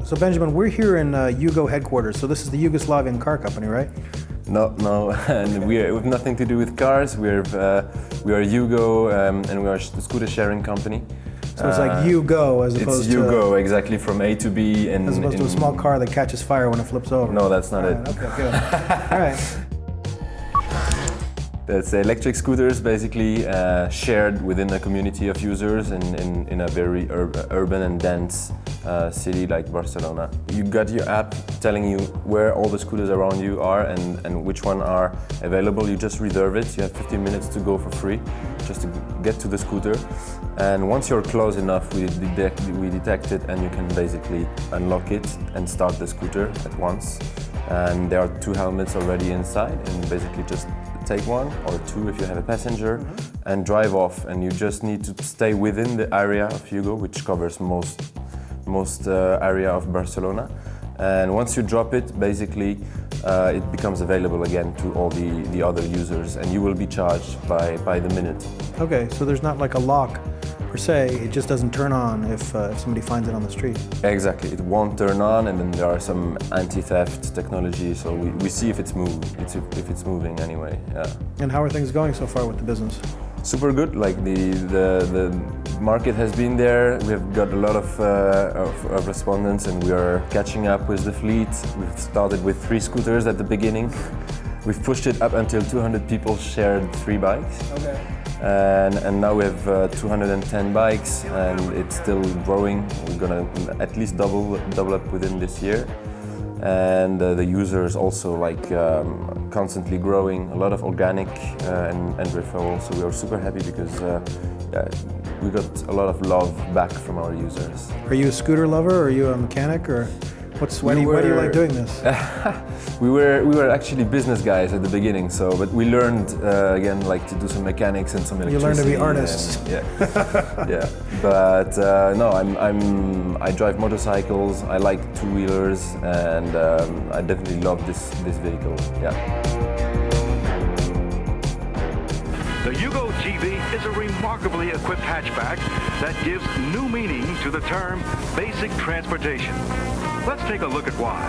So Benjamin, we're here in Yugo headquarters. So this is the Yugoslavian car company, right? No, and we have nothing to do with cars. We are Yugo, and we are a scooter sharing company. So it's like Yugo as opposed to... It's Yugo, exactly, from A to B. As opposed to a small car that catches fire when it flips over. No, that's not it. Okay, good. All right. That's electric scooters, basically shared within a community of users in a very urban and dense city like Barcelona. You got your app telling you where all the scooters around you are and which one are available. You just reserve it. You have 15 minutes to go for free, just to get to the scooter. And once you're close enough, we detect it, and you can basically unlock it and start the scooter at once. And there are 2 helmets already inside, and basically just take 1 or 2 if you have a passenger and drive off, and you just need to stay within the area of Yugo, which covers most area of Barcelona. And once you drop it, basically it becomes available again to all the other users, and you will be charged by the minute. Okay, so there's not like a lock per se, it just doesn't turn on if somebody finds it on the street. Exactly, it won't turn on, and then there are some anti-theft technology, so we see if it's moving anyway. Yeah. And how are things going so far with the business? Super good. Like the market has been there. We have got a lot of respondents, and we are catching up with the fleet. We've started with 3 scooters at the beginning. We've pushed it up until 200 people shared 3 bikes. Okay. And now we have 210 bikes, and it's still growing. We're gonna at least double up within this year. And the users also constantly growing, a lot of organic and referrals. So we are super happy because we got a lot of love back from our users. Are you a scooter lover, or are you a mechanic, or why do you like doing this? We were actually business guys at the beginning, but we learned again to do some mechanics and some electricity. You learned to be artists. Yeah. But no, I drive motorcycles. I like 2-wheelers, and I definitely love this vehicle. Yeah. The Yugo TV is a remarkably equipped hatchback that gives new meaning to the term basic transportation. Let's take a look at why.